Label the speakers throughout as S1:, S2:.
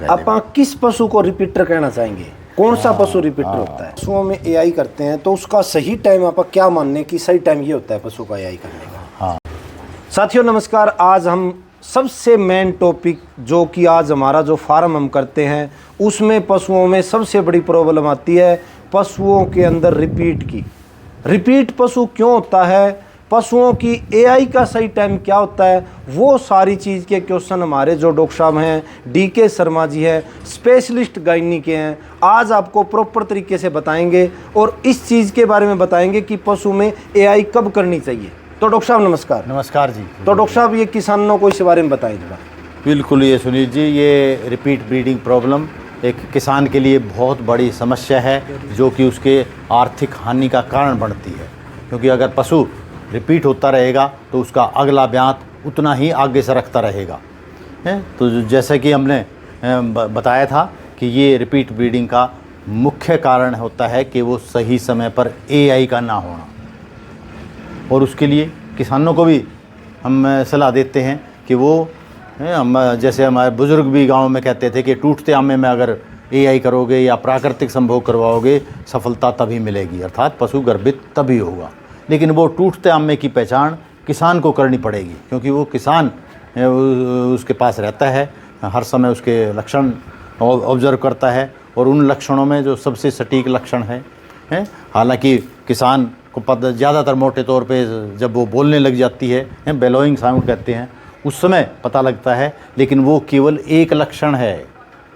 S1: दिखाई देगा।
S2: आप किस पशु को रिपीटर कहना चाहेंगे? कौन सा पशु रिपीटर होता है? पशुओं में एआई करते हैं तो उसका सही टाइम आप क्या मानने की सही टाइम ये होता है पशु का एआई करने का?
S1: हाँ
S2: साथियों नमस्कार। आज हम सबसे मेन टॉपिक जो कि आज हमारा जो फार्म हम करते हैं उसमें पशुओं में सबसे बड़ी प्रॉब्लम आती है पशुओं के अंदर रिपीट की। रिपीट पशु क्यों होता है, पशुओं की एआई का सही टाइम क्या होता है, वो सारी चीज़ के क्वेश्चन हमारे जो डॉक्टर साहब हैं डीके शर्मा जी हैं, स्पेशलिस्ट गायनी के हैं, आज आपको प्रॉपर तरीके से बताएंगे और इस चीज़ के बारे में बताएंगे कि पशु में एआई कब करनी चाहिए। तो डॉक्टर साहब नमस्कार।
S1: नमस्कार जी।
S2: तो डॉक्टर साहब ये किसानों को इस बारे में बताएं जरा।
S1: बिल्कुल, ये सुनील जी, ये रिपीट ब्रीडिंग प्रॉब्लम एक किसान के लिए बहुत बड़ी समस्या है जो कि उसके आर्थिक हानि का कारण बनती है, क्योंकि अगर पशु रिपीट होता रहेगा तो उसका अगला ब्यात उतना ही आगे से रखता रहेगा है। तो जैसे कि हमने बताया था कि ये रिपीट ब्रीडिंग का मुख्य कारण होता है कि वो सही समय पर एआई का ना होना, और उसके लिए किसानों को भी हम सलाह देते हैं कि वो हम जैसे हमारे बुज़ुर्ग भी गांव में कहते थे कि टूटते आमे में अगर एआई करोगे या प्राकृतिक संभोग करवाओगे सफलता तभी मिलेगी, अर्थात पशु गर्भित तभी होगा। लेकिन वो टूटते आमे की पहचान किसान को करनी पड़ेगी, क्योंकि वो किसान उसके पास रहता है, हर समय उसके लक्षण ऑब्जर्व करता है और उन लक्षणों में जो सबसे सटीक लक्षण है। हालांकि किसान को पता ज़्यादातर मोटे तौर पे जब वो बोलने लग जाती है, बेलोइंग साउंड कहते हैं, उस समय पता लगता है, लेकिन वो केवल एक लक्षण है,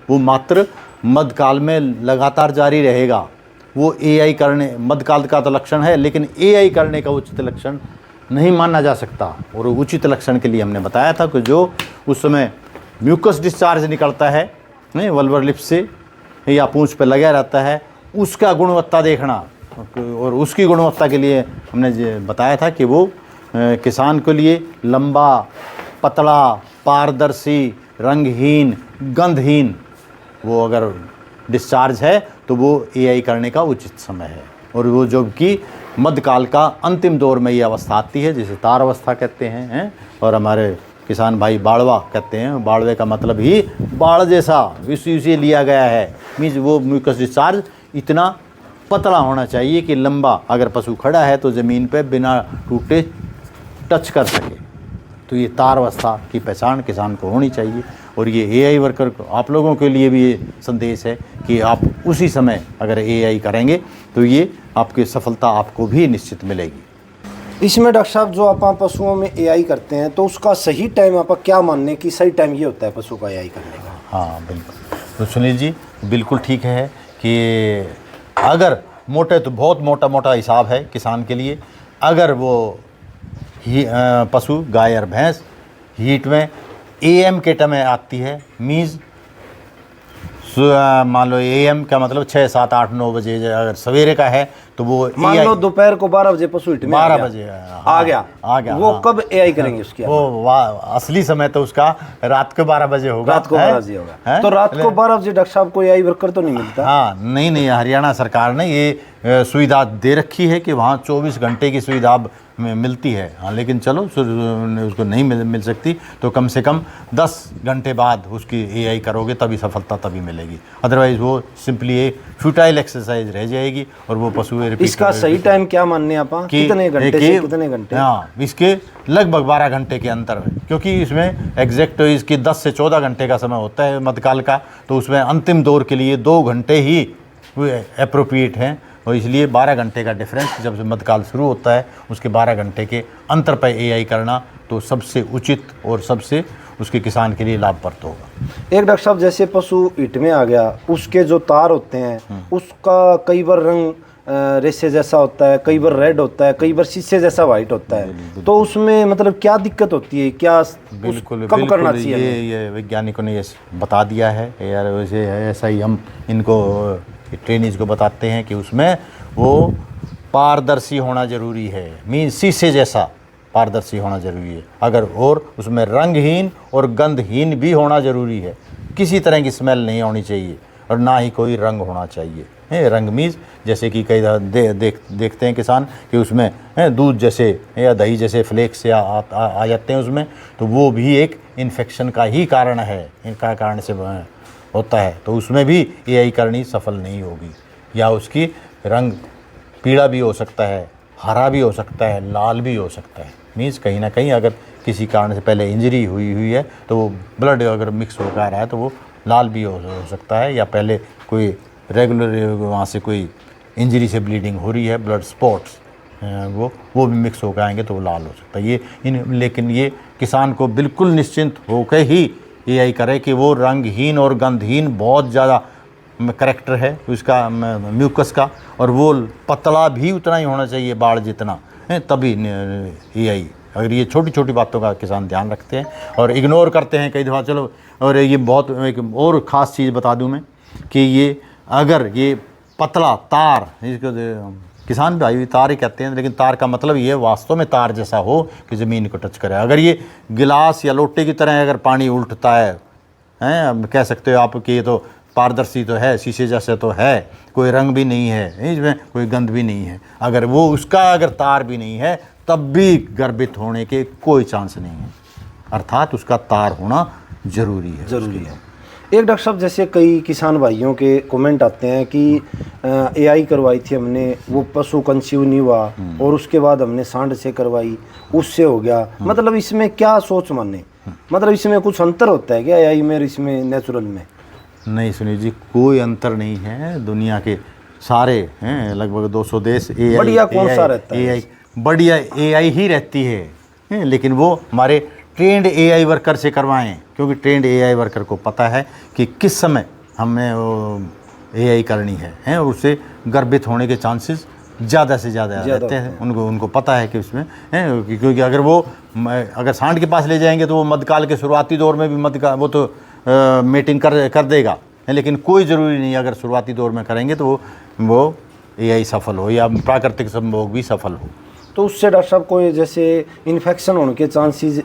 S1: वो मात्र मध्यकाल में लगातार जारी रहेगा। वो एआई करने, मध्यकाल का तो लक्षण है लेकिन एआई करने का उचित लक्षण नहीं माना जा सकता। और उचित लक्षण के लिए हमने बताया था कि जो उस समय म्यूकस डिस्चार्ज निकलता है वल्वर लिप्स से या पूंछ पे लगा रहता है, उसका गुणवत्ता देखना, और उसकी गुणवत्ता के लिए हमने बताया था कि वो किसान के लिए लंबा, पतला, पारदर्शी, रंगहीन, गंधहीन वो अगर डिस्चार्ज है तो वो एआई करने का उचित समय है। और वो जो कि मध्यकाल का अंतिम दौर में ये अवस्था आती है जिसे तार अवस्था कहते हैं, और हमारे किसान भाई बाड़वा कहते हैं। बाड़वे का मतलब ही बाड़ जैसा, इसे लिया गया है। मीन्स वो म्यूकस डिस्चार्ज इतना पतला होना चाहिए कि लंबा, अगर पशु खड़ा है तो ज़मीन पे बिना टूटे टच कर सके। तो ये तार अवस्था की पहचान किसान को होनी चाहिए। और ये एआई वर्कर को, आप लोगों के लिए भी ये संदेश है कि आप उसी समय अगर एआई करेंगे तो ये आपकी सफलता आपको भी निश्चित मिलेगी।
S2: इसमें डॉक्टर साहब जो आप पशुओं में एआई करते हैं तो उसका सही टाइम आप क्या मानने की सही टाइम ये होता है पशु का एआई करने का?
S1: हाँ बिल्कुल, तो सुनील जी बिल्कुल ठीक है कि अगर मोटे तो बहुत मोटा मोटा हिसाब है किसान के लिए, अगर वो पशु गाय और भैंस हीट में एएम के टाइम में आती है, मीन्स मान लो एएम का मतलब 6, 7, 8, 9 बजे अगर सवेरे का है तो वो
S2: मान लो दोपहर को 12 बजे पशु हीट में
S1: 12 बजे
S2: आ गया वो हाँ। कब एआई करेंगे उसकी?
S1: वो असली समय तो उसका रात को 12 बजे होगा।
S2: रात को 12 बजे होगा। तो रात को 12 बजे डॉक्टर साहब को एआई वर्कर तो नहीं मिलता?
S1: हाँ नहीं, हरियाणा सरकार ने ये सुविधा दे रखी है कि वहाँ 24 घंटे की सुविधा मिलती है। हाँ, लेकिन चलो उसको नहीं मिल सकती तो कम से कम 10 घंटे बाद उसकी एआई करोगे तभी सफलता तभी मिलेगी, अदरवाइज वो सिंपली एक फ्यूटाइल एक्सरसाइज रह जाएगी और वो पशु
S2: इसका सही टाइम क्या मानने आप कितने घंटे से कितने घंटे?
S1: हाँ, इसके लगभग 12 घंटे के अंतर में, क्योंकि इसमें एग्जैक्ट इसकी 10 से 14 घंटे का समय होता है मध्यकाल का, तो उसमें अंतिम दौर के लिए 2 घंटे ही अप्रोप्रिएट हैं। और इसलिए 12 घंटे का डिफरेंस, जब से मध्यकाल शुरू होता है उसके 12 घंटे के अंतर पर एआई करना तो सबसे उचित और सबसे उसके किसान के लिए लाभप्रद होगा।
S2: एक डॉक्टर साहब जैसे पशु हीट में आ गया, उसके जो तार होते हैं उसका कई बार रंग रेसे जैसा होता है, कई बार रेड होता है, कई बार शीशे जैसा वाइट होता है, तो उसमें मतलब क्या दिक्कत होती है, क्या कब करना चाहिए?
S1: ये वैज्ञानिकों ने ये बता दिया है यार, वैसे ऐसा ही हम इनको ट्रेनिज को बताते हैं कि उसमें वो पारदर्शी होना ज़रूरी है, मीन शीशे जैसा पारदर्शी होना ज़रूरी है। अगर और उसमें रंगहीन और गंधहीन भी होना ज़रूरी है, किसी तरह की स्मेल नहीं होनी चाहिए और ना ही कोई रंग होना चाहिए। रंग मीज जैसे कि कई देखते हैं किसान कि उसमें दूध जैसे या दही जैसे फ्लेक्स या आ जाते हैं उसमें, तो वो भी एक इन्फेक्शन का ही कारण है। इनका कारण से होता है तो उसमें भी एआई करनी सफल नहीं होगी, या उसकी रंग पीला भी हो सकता है, हरा भी हो सकता है, लाल भी हो सकता है। मीन्स कहीं ना कहीं अगर किसी कारण से पहले इंजरी हुई है तो वो ब्लड अगर मिक्स होकर आ रहा है तो वो लाल भी हो सकता है, या पहले कोई रेगुलर वहाँ से कोई इंजरी से ब्लीडिंग हो रही है, ब्लड स्पॉट्स वो भी मिक्स होकर आएंगे तो वो लाल हो सकता है। लेकिन ये किसान को बिल्कुल निश्चिंत होकर ही एआई करे कि वो रंगहीन और गंधहीन बहुत ज़्यादा करैक्टर है उसका म्यूकस का, और वो पतला भी उतना ही होना चाहिए बाढ़ जितना है, तभी एआई। अगर ये छोटी छोटी बातों का किसान ध्यान रखते हैं और इग्नोर करते हैं कई दफ़ा। चलो, और ये बहुत एक और ख़ास चीज़ बता दूं मैं कि ये अगर ये पतला तार, इसको किसान भाई तार ही कहते हैं, लेकिन तार का मतलब ये वास्तव में तार जैसा हो कि ज़मीन को टच करे। अगर ये गिलास या लोटे की तरह अगर पानी उल्टता है, कह सकते हो आप कि ये तो पारदर्शी तो है, शीशे जैसे तो है, कोई रंग भी नहीं है, इसमें कोई गंध भी नहीं है, अगर वो उसका अगर तार भी नहीं है तब भी गर्भित होने के कोई चांस नहीं है। अर्थात उसका तार होना ज़रूरी है।
S2: एक डॉक्टर साहब, जैसे कई किसान भाइयों के कमेंट आते हैं कि एआई करवाई थी हमने, वो पशु कंसीव नहीं हुआ, और उसके बाद हमने सांड से करवाई, उससे हो गया। मतलब इसमें क्या सोच माने, मतलब इसमें कुछ अंतर होता है क्या एआई में, इसमें नेचुरल में?
S1: नहीं सुनील जी, कोई अंतर नहीं है। दुनिया के सारे हैं लगभग 200 देश एआई,
S2: बढ़िया कौन सा रहता है?
S1: एआई बढ़िया एआई ही रहती है, लेकिन वो हमारे ट्रेंड एआई वर्कर से करवाएं, क्योंकि ट्रेंड एआई वर्कर को पता है कि किस समय हमें एआई करनी है, और उससे गर्भित होने के चांसेस ज़्यादा से ज़्यादा रहते हैं। उनको पता है कि उसमें है, क्योंकि अगर सांड के पास ले जाएंगे तो वो मध्यकाल के शुरुआती दौर में भी वो तो मीटिंग कर देगा, लेकिन कोई ज़रूरी नहीं अगर शुरुआती दौर में करेंगे तो वो एआई सफल हो या प्राकृतिक संभोग भी सफल हो।
S2: तो उससे डॉक्टर साहब कोई जैसे इन्फेक्शन होने के चांसेस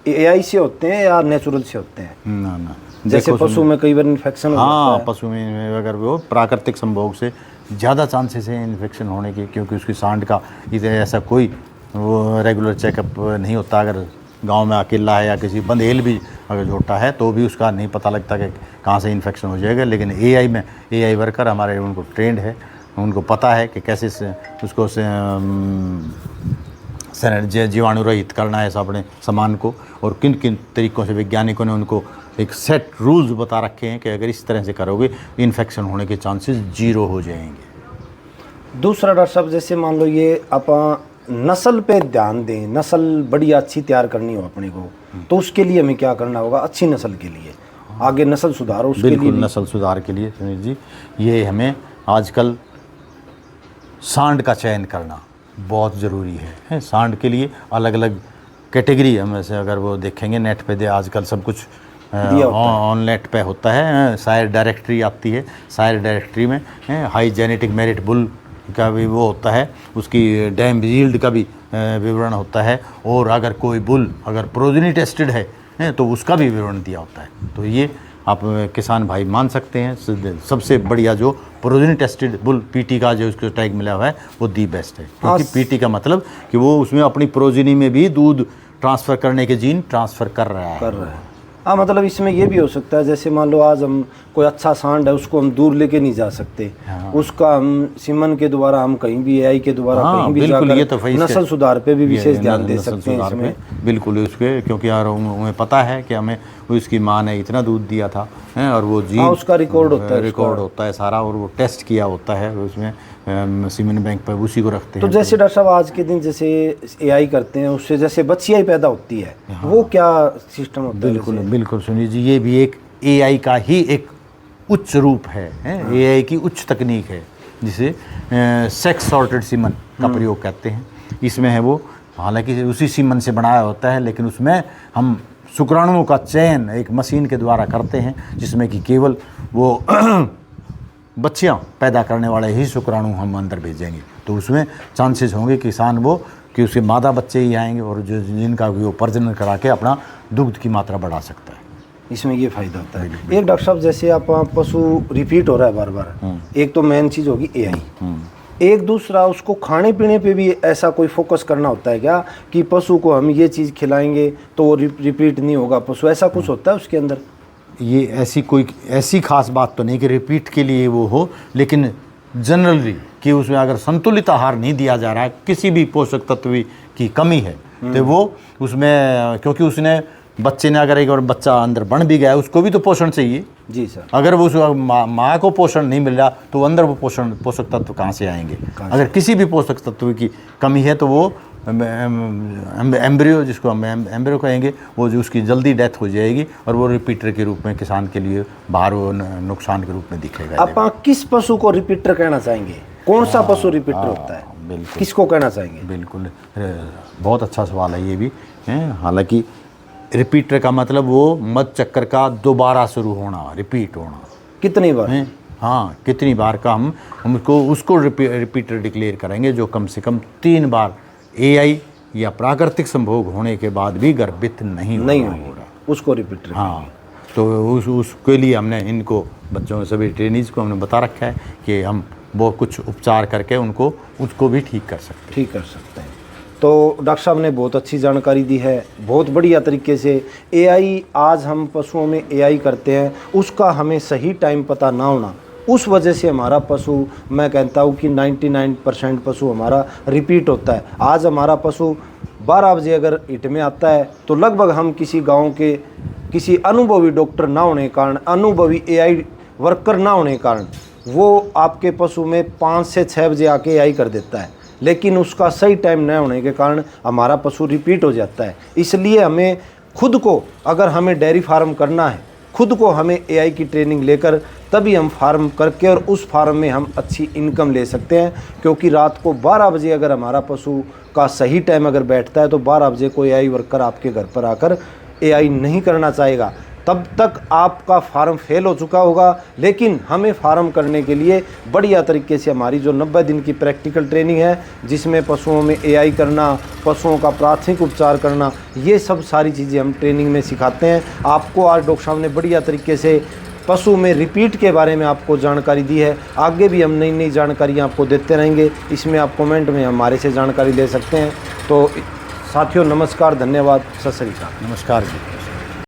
S2: एआई से होते हैं या नेचुरल से होते हैं?
S1: ना,
S2: जैसे पशु में कई बार इन्फेक्शन हो जाता है।
S1: पशु में अगर वो प्राकृतिक संभोग से ज़्यादा चांसेस हैं इन्फेक्शन होने के, क्योंकि उसकी सांड का इधर ऐसा कोई वो रेगुलर चेकअप नहीं होता। अगर गांव में अकेला है या किसी बंदेल भी अगर झोटा है तो भी उसका नहीं पता लगता कि कहाँ से इन्फेक्शन हो जाएगा। लेकिन एआई वर्कर हमारे उनको ट्रेंड है, उनको पता है कि कैसे उसको जीवाणु रहित करना है अपने सामान को, और किन किन तरीक़ों से वैज्ञानिकों ने उनको एक सेट रूल्स बता रखे हैं कि अगर इस तरह से करोगे इन्फेक्शन होने के चांसेस 0 हो जाएंगे।
S2: दूसरा डॉक्टर साहब, जैसे मान लो ये आप नस्ल पे ध्यान दें, नस्ल बड़ी अच्छी तैयार करनी हो अपने को, तो उसके लिए हमें क्या करना होगा अच्छी नस्ल के लिए, आगे नस्ल सुधार हो उसके लिए?
S1: बिल्कुल, नस्ल सुधार के लिए सुनील जी ये हमें आजकल सांड का चयन करना बहुत ज़रूरी है। सांड के लिए अलग अलग कैटेगरी हम से अगर वो देखेंगे नेट पे आजकल सब कुछ ऑन नेट पे होता है। सायर डायरेक्टरी आती है, सायर डायरेक्टरी में हाई जेनेटिक मेरिट बुल का भी वो होता है, उसकी डैम यील्ड का भी विवरण होता है, और अगर कोई बुल अगर प्रोजेनी टेस्टेड है तो उसका भी विवरण दिया होता है। तो ये आप किसान भाई मान सकते हैं सबसे बढ़िया जो प्रोजेनी टेस्टेड बुल पीटी का जो उसको टैग मिला हुआ है वो दी बेस्ट है, क्योंकि पीटी का मतलब कि वो उसमें अपनी प्रोजेनी में भी दूध ट्रांसफ़र करने के जीन ट्रांसफ़र कर रहा है।
S2: हाँ, मतलब इसमें ये भी हो सकता है जैसे मान लो आज हम कोई अच्छा सांड है उसको हम दूर लेके नहीं जा सकते, उसका हम सीमन के द्वारा हम कहीं भी एआई के द्वारा कहीं भी जाकर नस्ल सुधार पे भी विशेष ध्यान दे सकते हैं इसमें।
S1: बिल्कुल उसके, क्योंकि यार उन्हें पता है कि हमें उसकी माँ ने इतना दूध दिया था और वो जीन
S2: उसका रिकॉर्ड
S1: होता है सारा, और वो टेस्ट किया होता है उसमें सीमेंट बैंक पर उसी को रखते हैं।
S2: तो जैसे डॉक्टर साहब आज के दिन जैसे एआई करते हैं उससे जैसे बच्चियाँ पैदा होती है, वो क्या सिस्टम होता है?
S1: बिल्कुल सुनील जी, ये भी एक एआई का ही एक उच्च रूप है। एआई की उच्च तकनीक है जिसे सेक्स सॉर्टेड सीमन का प्रयोग कहते हैं। इसमें है वो हालांकि उसी सीमन से बनाया होता है, लेकिन उसमें हम शुक्राणुओं का चयन एक मशीन के द्वारा करते हैं, जिसमें कि केवल वो बच्चियां पैदा करने वाले ही शुक्राणु हम अंदर भेजेंगे। तो उसमें चांसेस होंगे कि उसके मादा बच्चे ही आएंगे, और जो जिनका वो प्रजनन करा के अपना दुग्ध की मात्रा बढ़ा सकता है।
S2: इसमें ये फ़ायदा होता है। एक डॉक्टर साहब, जैसे आप पशु रिपीट हो रहा है बार बार, एक तो मेन चीज़ होगी एआई, एक दूसरा उसको खाने पीने पे भी ऐसा कोई फोकस करना होता है क्या कि पशु को हम ये चीज़ खिलाएंगे तो वो रिपीट नहीं होगा पशु, ऐसा कुछ होता है उसके अंदर?
S1: ये ऐसी खास बात तो नहीं कि रिपीट के लिए वो हो, लेकिन जनरली कि उसमें अगर संतुलित आहार नहीं दिया जा रहा है, किसी भी पोषक तत्व की कमी है, तो वो उसमें, क्योंकि उसने बच्चे ने अगर एक बार बच्चा अंदर बन भी गया है, उसको भी तो पोषण चाहिए।
S2: जी सर।
S1: अगर वो माँ को पोषण नहीं मिल रहा तो अंदर वो पोषक तत्व कहाँ से आएंगे? अगर किसी भी पोषक तत्व की कमी है तो वो एम्ब्रियो, जिसको हम एम्ब्रियो कहेंगे, वो जो उसकी जल्दी डेथ हो जाएगी और वो रिपीटर के रूप में किसान के लिए बाहर वो नुकसान के रूप में दिखेगा।
S2: आप किस पशु को रिपीटर कहना चाहेंगे? कौन सा पशु रिपीटर होता है?
S1: बिल्कुल,
S2: किसको कहना चाहेंगे?
S1: बिल्कुल, बहुत अच्छा सवाल है ये भी है। हालांकि रिपीटर का मतलब वो मध चक्कर का दोबारा शुरू होना, रिपीट होना।
S2: कितनी बार?
S1: हाँ, कितनी बार का हम उसको रिपीटर डिक्लेयर करेंगे जो कम से कम 3 बार एआई या प्राकृतिक संभोग होने के बाद भी गर्भित नहीं हो रहा, उसको रिपीटर। हाँ, तो उसके लिए हमने इनको बच्चों सभी ट्रेनीज को हमने बता रखा है कि हम वो कुछ उपचार करके उसको भी ठीक कर सकते हैं। तो डॉक्टर साहब ने बहुत अच्छी जानकारी दी है, बहुत बढ़िया तरीके से। एआई, आज हम पशुओं में एआई करते हैं, उसका हमें सही टाइम पता ना होना, उस वजह से हमारा पशु, मैं कहता हूँ कि 99% पशु हमारा रिपीट होता है। आज हमारा पशु 12 बजे अगर हिट में आता है तो लगभग हम किसी गांव के किसी अनुभवी डॉक्टर ना होने के कारण, अनुभवी एआई वर्कर ना होने के कारण, वो आपके पशु में 5 से 6 बजे आके एआई कर देता है, लेकिन उसका सही टाइम न होने के कारण हमारा पशु रिपीट हो जाता है। इसलिए हमें खुद को, अगर हमें डेयरी फार्म करना है, खुद को हमें एआई की ट्रेनिंग लेकर तभी हम फार्म करके और उस फार्म में हम अच्छी इनकम ले सकते हैं। क्योंकि रात को 12 बजे अगर हमारा पशु का सही टाइम अगर बैठता है तो 12 बजे कोई एआई वर्कर आपके घर पर आकर एआई नहीं करना चाहेगा, तब तक आपका फार्म फेल हो चुका होगा। लेकिन हमें फार्म करने के लिए बढ़िया तरीके से हमारी जो 90 दिन की प्रैक्टिकल ट्रेनिंग है, जिसमें पशुओं में एआई करना, पशुओं का प्राथमिक उपचार करना, ये सब सारी चीज़ें हम ट्रेनिंग में सिखाते हैं। आपको आज डॉक्टर साहब ने बढ़िया तरीके से पशु में रिपीट के बारे में आपको जानकारी दी है। आगे भी हम नई नई जानकारियाँ आपको देते रहेंगे, इसमें आप कमेंट में हमारे से जानकारी ले सकते हैं। तो साथियों, नमस्कार, धन्यवाद, सत श्री अकाल। नमस्कार जी।